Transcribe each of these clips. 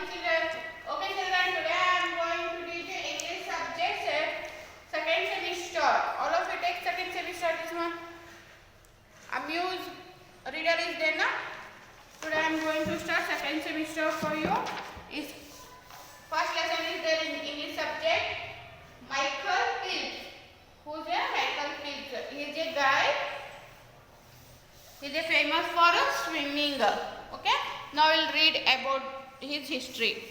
morning, children. Okay, children. Today I am going to teach you English subject second semester. All of you take second semester this month. Amuse reader is there na? Today I am going to start second semester for you. Is first lesson is there in English subject. Michael Phelps. Who's there? Michael Phelps. He is a guy. He is famous for swimming. Okay. Now we'll read about his history.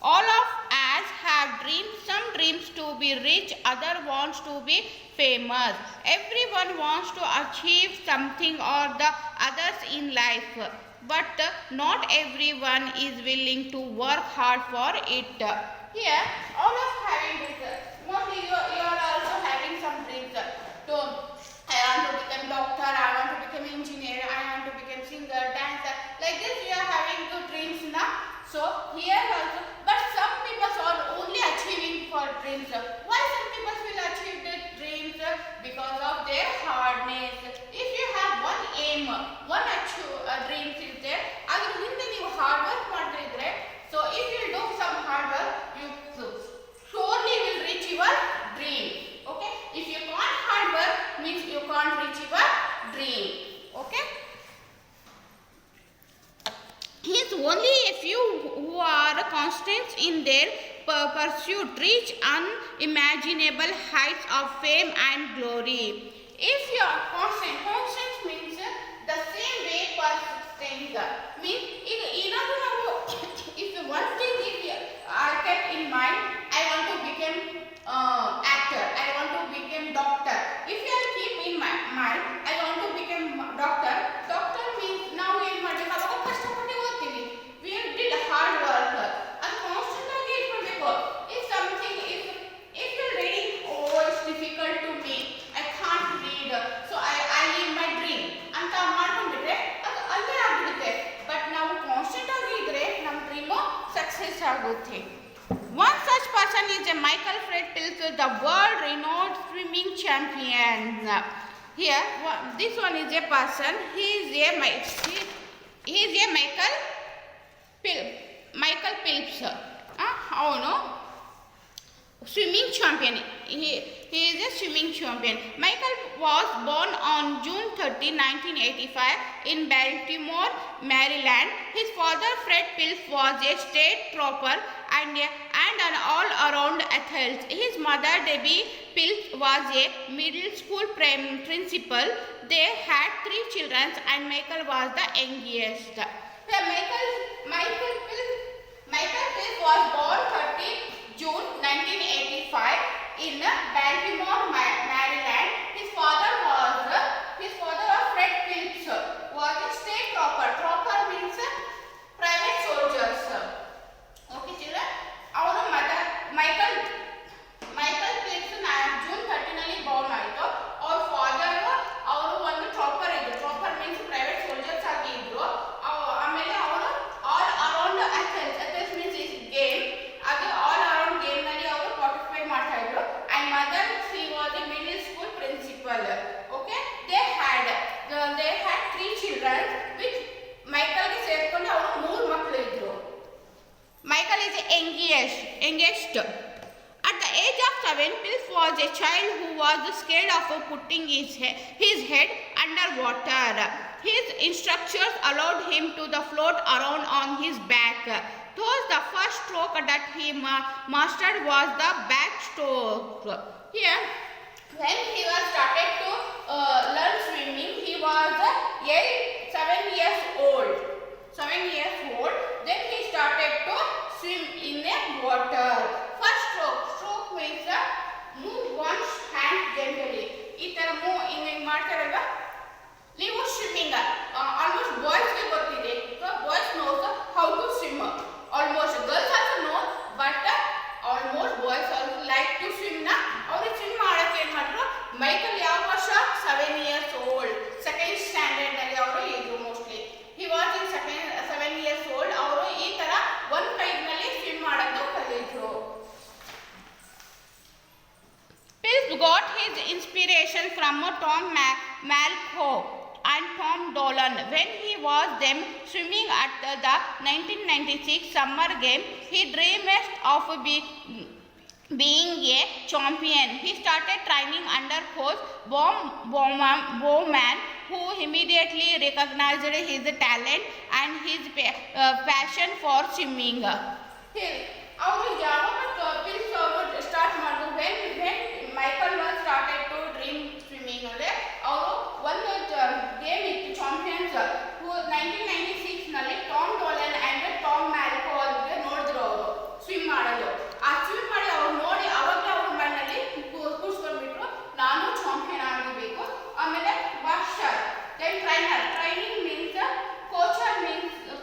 All of us have dreams. Some dreams to be rich, other wants to be famous. Everyone wants to achieve something or the others in life, but not everyone is willing to work hard for it. Here, all of having this. Mostly you are also having some dreams. I want to become doctor, I want to become engineer, I want to become singer, dancer. Like this you are having good dreams now. So here also, but some people are only achieving for dreams. Why some people will achieve their dreams? Because of their hardness. If you have one aim, one dream is there, ಅದರ ಹಿಂದೆ ನೀವು hard work ಮಾಡ್ತಾ ಇದ್ರೆ, so if you do some hard work, you surely will reach your dream. Okay? If you can't hard work, means you can't reach your dream. Okay? It is only a few who are constant in their pursuit reach unimaginable heights of fame and glory. If you are constant means the same way persisting. Means if one thing I kept in mind, I want to become actor, I want to become doctor. If you keep in my mind, I want to become doctor. Doctor means now we did hard work. And constantly if something, if you're reading, oh it's difficult to me, I can't read, so I leave my dream ಅಂತ ಮಾಡ್ಕೊಂಡ್ಬಿಟ್ರೆ ಅದು ಅಲ್ಲೇ ಆಗ್ಬಿಡುತ್ತೆ. But ನಾವು constant ಆಗಿ ಇದ್ರೆ ನಮ್ಮ dream success ಆಗುತ್ತೆ. One such person is a Michael Phelps, the world renowned swimming champion. Here this one is a person, he is a Michael Phelps. ಅವನು swimming champion. He is a swimming champion. Michael was born on June 30, 1985 in Baltimore, Maryland. His father Fred Phelps was a state trooper and an all-around athlete. His mother Debbie Phelps was a middle school principal. They had 3 children and Michael was the youngest. Michael Phelps was born 30 June 1985 in Baltimore, Maryland. His father was Fred Phelps, was a state trooper. Trooper means private soldiers. Okay, children. Our mother Michael Phelps June 13 ನಲ್ಲಿ born ಆಯಿತು. ಅವ್ರ father ಅವರು ಒಂದು ಟ್ರಾಪರ್ ಇದ್ರು. ಟ್ರಾಪರ್ means private soldiers ಆಗಿ ಇದ್ರು. ಆಮೇಲೆ ಅವರು all around athletes means game, ಅದು ಆಲ್ ಅರೌಂಡ್ ಗೇಮ್ ನಲ್ಲಿ ಅವರು ಪಾರ್ಟಿಸಿಪೇಟ್ ಮಾಡ್ತಾ ಇದ್ರು. And mother she was a middle school principal. Okay, they had 3 children which ಮೈಕಲ್ಗೆ ಸೇರ್ಕೊಂಡು ಅವರು 3 ಮಕ್ಕಳು ಇದ್ರು. Michael is the youngest. At the age of 7, Phelps was a child who was scared of putting his head under water. His instructors allowed him to float around on his back. Thus, the first stroke that he mastered was the backstroke. Here, when he was started to learn swimming, he was 7 years old. Then he started to swim in the water. First stroke means move one hand gently. ಈ ತರ move ಹಿಂಗೆ ಮಾಡ್ತಾರಲ್ವಾ, ನೀವು swimming almost ಬಾಯ್ಸ್ಗೆ ಗೊತ್ತಿದೆ. Boys knows how to swim. Almost girls also know, but almost boys also like to swim ನ. ಅವ್ರಿಗೆ swim ಮಾಡಕ್ಕೆ ಏನು ಮಾಡಿದ್ರು, ಮೈಕಲ್ ಯಾವ ವರ್ಷ 7 years old, ಸೆಕೆಂಡ್ ಸ್ಟ್ಯಾಂಡರ್ಡ್ ನಲ್ಲಿ ಅವರು ಇದ್ರು. Mostly he was in 7 years old. ಅವರು ಈ ತರ ಒಂದು ಕೈನಲ್ಲಿ ಸ್ವಿಮ್ ಮಾಡೋದು ಕಲಿತರು. Phelps got his inspiration from Tom Malcolm and Tom Dolan when he was them swimming at the 1996 Summer Games. he dreamed of being a champion. He started training under coach Bowman, who immediately recognized his talent and his passion for swimming. ಅವರು ಯಾವಾಗ pills ಅವರು start ಮಾಡಿದ್ರು when Michael started to dream swimming ಅಂದ್ರೆ ಅವರು ಒಂದು game ಇತ್ತು champions 1996 ನಲ್ಲಿ Tom Dolan and Tom ಮ್ಯಾಲ್ಕೋ ಅವ್ರಿಗೆ ನೋಡಿದ್ರು ಅವರು ಸ್ವಿಮ್ ಮಾಡೋದು. ಆ ಸ್ವಿಮ್ ಮಾಡಿ ಅವ್ರು ನೋಡಿ ಅವಾಗಲೇ ಅವ್ರ ಮೈಂಡಲ್ಲಿ ಕೂರಿಸ್ಕೊಂಡ್ಬಿಟ್ರು ನಾನು ಚಾಂಪಿಯನ್ ಆಗಬೇಕು. ಆಮೇಲೆ ವಾಷರ್ then training means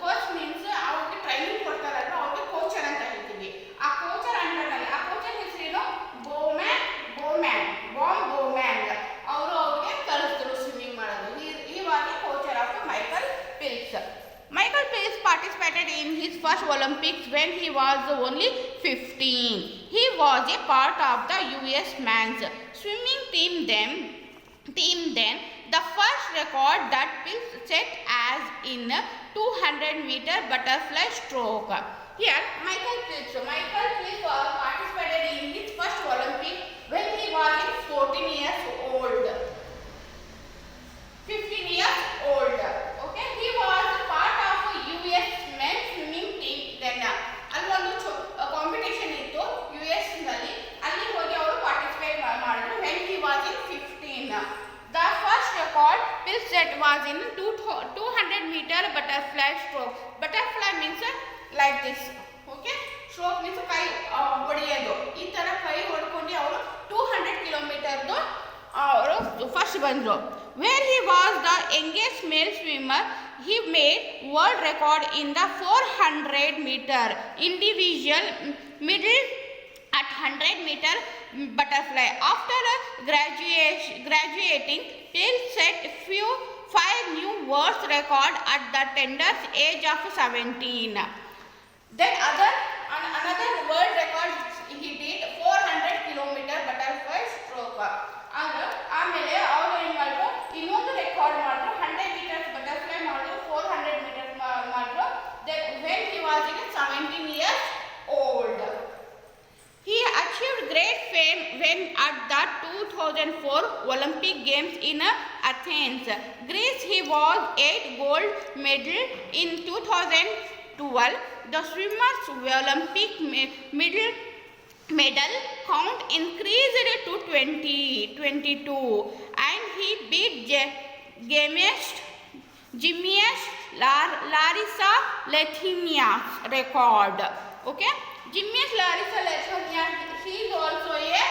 coach means ಅವ್ರಿಗೆ ಟ್ರೈನಿಂಗ್ ಕೊಡ್ತಾರಲ್ಲ ಅವ್ರಿಗೆ ಕೋಚರ್ ಅಂತ ಹೇಳ್ತೀವಿ. ಆ ಕೋಚರ್ ಅಂಡರ್ನಲ್ಲಿ ಆ ಕೋಚರ್ ಹೆಸರೇನು ಬೋಮ್ಯಾನ್ ಅವರು ಅವ್ರಿಗೆ ಕಲಿಸಿದ್ರು ಸ್ವಿಮ್ಮಿಂಗ್ ಮಾಡೋದು. ಇವಾಗ ಕೋಚರ್ of Michael Phelps. Michael Phelps participated in his first Olympics when he was only 15. He was a part of the US men's swimming team then. The first record that Phelps set as in 200-meter butterfly stroke. Here, Michael Phelps participated in his first Olympics when he was 14 years old. 15 years old. Okay, he was part of US men's swimming team. Then ಅಲ್ಲೊಂದು competition ಇತ್ತು US ನಲ್ಲಿ, ಅಲ್ಲಿ ಹೋಗಿ ಅವರು participate ಮಾಡಿದ್ರು when he was in 15. The first record Phelps set was in 200-meter butterfly stroke. Butterfly means like this. Okay, stroke means ಕೈ ಹೊಡೆಯೋದು. ಈ ತರ ಕೈ ಹೊಡ್ಕೊಂಡು ಅವರು 200 ಕಿಲೋಮೀಟರ್ದು ಅವರು ಫಸ್ಟ್ ಬಂದರು. Where he was the youngest male swimmer, he made world record in the 400-meter individual middle at 100-meter butterfly. After graduating, Phelps set 5 new world record at the tender age of 17. Then another world record he did 400 kilometer butterfly stroke. ಆಮೇಲೆ ಅವರು ಏನು ಮಾಡಿದ್ರು, ಇನ್ನೊಂದು record ಮಾಡಿದ್ರು 100 meters butterfly ಮಾಡಿದ್ರು, 400 meters ಮಾಡಿದ್ರು. When he was 17 years old. He achieved great fame when at the 2004 Olympic Games in Athens, Greece. He won 8 gold medals in 2012. The swimmers' Olympic medal count increased to 22 and he beat gymnast Larissa Latinia's record. Okay, gymnast Larissa Latinia, she is also a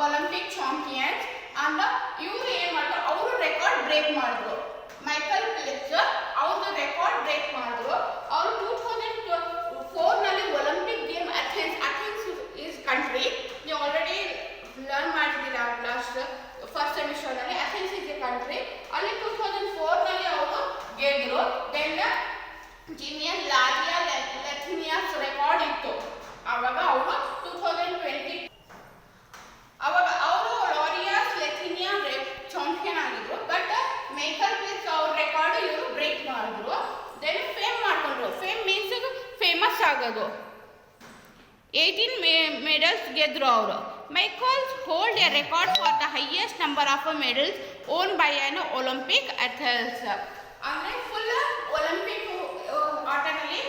Olympic champion and ಇವರು ಏನು ಮಾಡಿದ್ರು, ಅವರು record break ಮಾಡಿದ್ರು. Michael Phelps ಅವ್ರದ್ದು record break ಮಾಡಿದ್ರು. ಅವರು 2004 ನಲ್ಲಿ Olympic game Athens is country, ನೀವು ಆಲ್ರೆಡಿ ಲರ್ನ್ ಮಾಡಿದ್ದೀರಾ ಲಾಸ್ಟ್ ಫಸ್ಟ್ ಸೆಮಿಸ್ಟರ್ ನಲ್ಲಿ. ಅಥೆನ್ಸ್ ಇಸ್ ಎ ಕಂಟ್ರಿ, ಅಲ್ಲಿ 2004 ನಲ್ಲಿ ಅವರು ಗೆದ್ರು. ದೆನ್ ಜಿಮಿಯನ್ ಲಾರಿಯಾ ಲೆಥಿನಿಯಾಸ್ ರೆಕಾರ್ಡ್ ಇತ್ತು. ಆವಾಗ ಅವರು 2020 ಅವಾಗ ಅವರು ಲಾರಿಯಾಸ್ ಲೆಥಿನಿಯಾ ಚಾಂಪಿಯನ್ ಆಗಿದ್ರು. ಬಟ್ ಮೈಕಲ್ ಫೆಲ್ಪ್ಸ್ ಅವ್ರ ರೆಕಾರ್ಡ್ ಇವರು ಬ್ರೇಕ್ ಮಾಡಿದ್ರು. ದೆನ್ ಫೇಮ್ ಮಾಡ್ಕೊಂಡ್ರು. ಫೇಮ್ ಮೀನ್ಸ್ ಫೇಮಸ್ ಆಗೋದು. 18 medals ಗೆದ್ರು ಅವರು. Michael hold a record for the highest number of medals owned by an Olympic athlete. ಅಂದರೆ ಫುಲ್ ಒಲಿಂಪಿಕ್ ಆಟದಲ್ಲಿ